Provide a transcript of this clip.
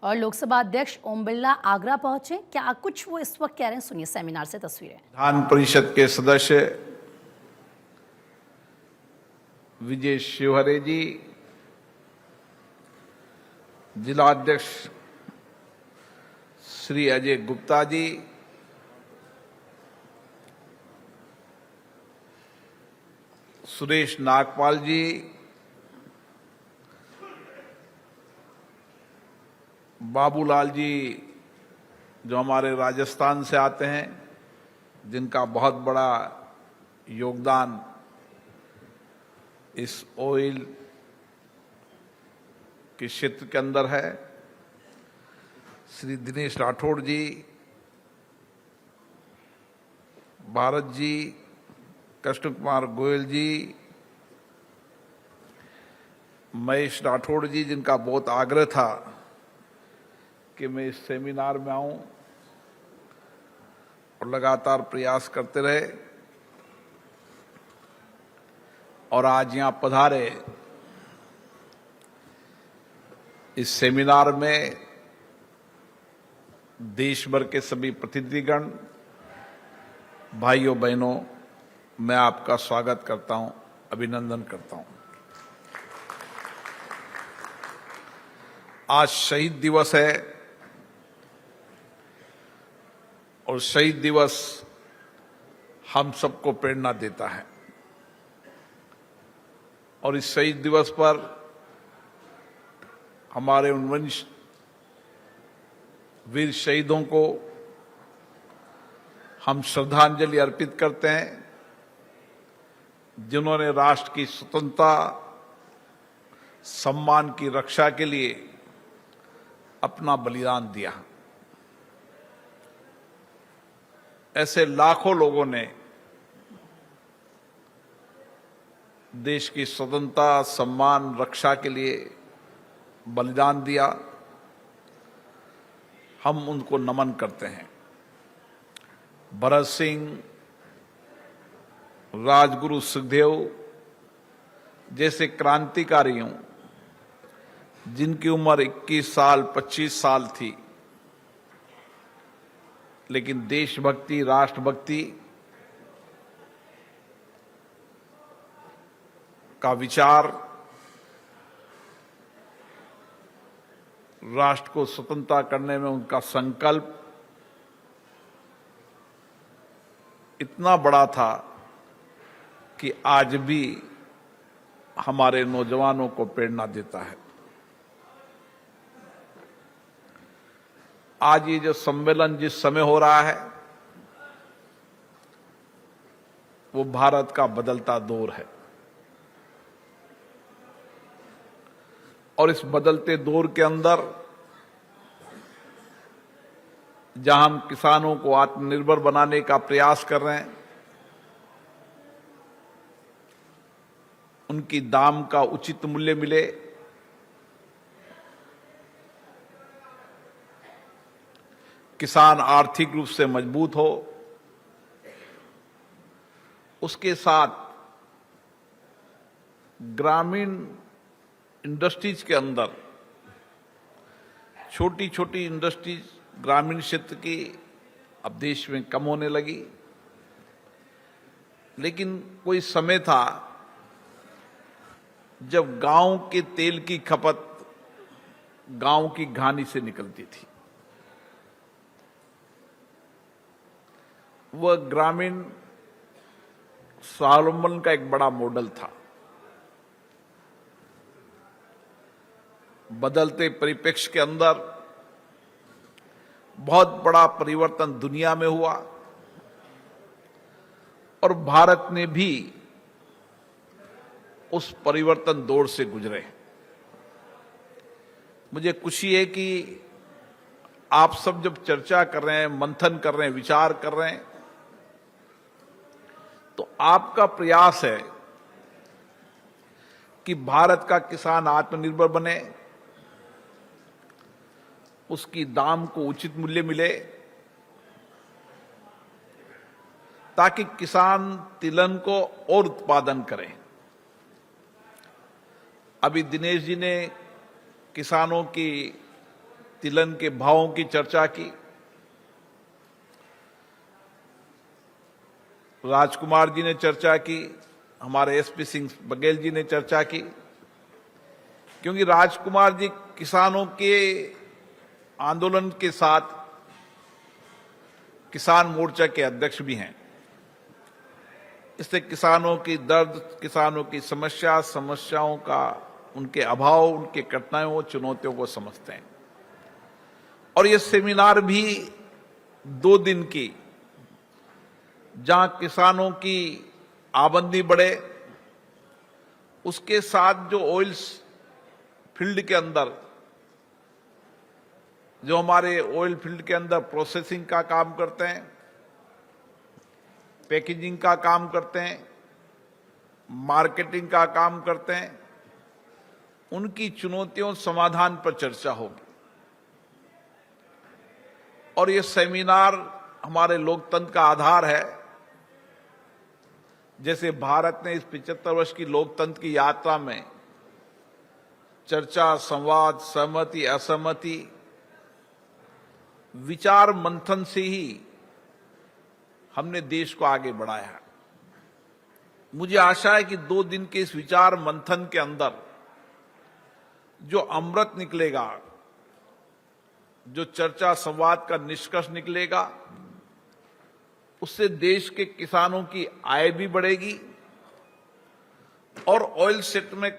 और लोकसभा अध्यक्ष ओम बिरला आगरा पहुंचे, क्या कुछ वो इस वक्त कह रहे हैं, सुनिए सेमिनार से तस्वीरें। विधान परिषद के सदस्य विजय शिवहरे जी, जिलाध्यक्ष श्री अजय गुप्ता जी, सुरेश नागपाल जी, बाबूलाल जी जो हमारे राजस्थान से आते हैं, जिनका बहुत बड़ा योगदान इस ऑयल के क्षेत्र के अंदर है, श्री दिनेश राठौड़ जी, भारत जी, कृष्ण कुमार गोयल जी, महेश राठौड़ जी, जिनका बहुत आग्रह था कि मैं इस सेमिनार में आऊं और लगातार प्रयास करते रहे और आज यहां पधारे। इस सेमिनार में देश भर के सभी प्रतिनिधिगण, भाइयों बहनों, मैं आपका स्वागत करता हूं, अभिनंदन करता हूं। आज शहीद दिवस है और शहीद दिवस हम सबको प्रेरणा देता है और इस शहीद दिवस पर हमारे उन वीर शहीदों को हम श्रद्धांजलि अर्पित करते हैं, जिन्होंने राष्ट्र की स्वतंत्रता, सम्मान की रक्षा के लिए अपना बलिदान दिया। ऐसे लाखों लोगों ने देश की स्वतंत्रता, सम्मान, रक्षा के लिए बलिदान दिया। हम उनको नमन करते हैं। भगत सिंह, राजगुरु सुखदेव जैसे क्रांतिकारियों, जिनकी उम्र 21 साल, 25 साल थी, लेकिन देशभक्ति, राष्ट्रभक्ति का विचार, राष्ट्र को स्वतंत्रता करने में उनका संकल्प इतना बड़ा था कि आज भी हमारे नौजवानों को प्रेरणा देता है। आज ये जो सम्मेलन जिस समय हो रहा है, वो भारत का बदलता दौर है और इस बदलते दौर के अंदर जहां हम किसानों को आत्मनिर्भर बनाने का प्रयास कर रहे हैं, उनकी दाम का उचित मूल्य मिले, किसान आर्थिक रूप से मजबूत हो, उसके साथ ग्रामीण इंडस्ट्रीज के अंदर छोटी छोटी इंडस्ट्रीज ग्रामीण क्षेत्र की अब देश में कम होने लगी, लेकिन कोई समय था जब गांव के तेल की खपत गांव की घानी से निकलती थी। वह ग्रामीण स्वावलंबन का एक बड़ा मॉडल था। बदलते परिप्रेक्ष्य के अंदर बहुत बड़ा परिवर्तन दुनिया में हुआ और भारत ने भी उस परिवर्तन दौर से गुजरे। मुझे खुशी है कि आप सब जब चर्चा कर रहे हैं, मंथन कर रहे हैं, विचार कर रहे हैं, तो आपका प्रयास है कि भारत का किसान आत्मनिर्भर बने, उसकी दाम को उचित मूल्य मिले, ताकि किसान तिलहन को और उत्पादन करें। अभी दिनेश जी ने किसानों की तिलहन के भावों की चर्चा की। राजकुमार जी ने चर्चा की, हमारे एसपी सिंह बघेल जी ने चर्चा की, क्योंकि राजकुमार जी किसानों के आंदोलन के साथ किसान मोर्चा के अध्यक्ष भी हैं। इससे किसानों की दर्द, किसानों की समस्याओं का, उनके अभाव, उनके कठिनाइयों, चुनौतियों को समझते हैं। और ये सेमिनार भी 2 दिन की, जहां किसानों की आमदनी बढ़े, उसके साथ जो ऑयल्स फील्ड के अंदर, जो हमारे ऑयल फील्ड के अंदर प्रोसेसिंग का काम करते हैं, पैकेजिंग का काम करते हैं, मार्केटिंग का काम करते हैं, उनकी चुनौतियों समाधान पर चर्चा होगी। और ये सेमिनार हमारे लोकतंत्र का आधार है। जैसे भारत ने इस 75 वर्ष की लोकतंत्र की यात्रा में चर्चा, संवाद, सहमति, असहमति, विचार मंथन से ही हमने देश को आगे बढ़ाया है। मुझे आशा है कि 2 दिन के इस विचार मंथन के अंदर जो अमृत निकलेगा, जो चर्चा संवाद का निष्कर्ष निकलेगा, उससे देश के किसानों की आय भी बढ़ेगी और ऑयल सेक्टर में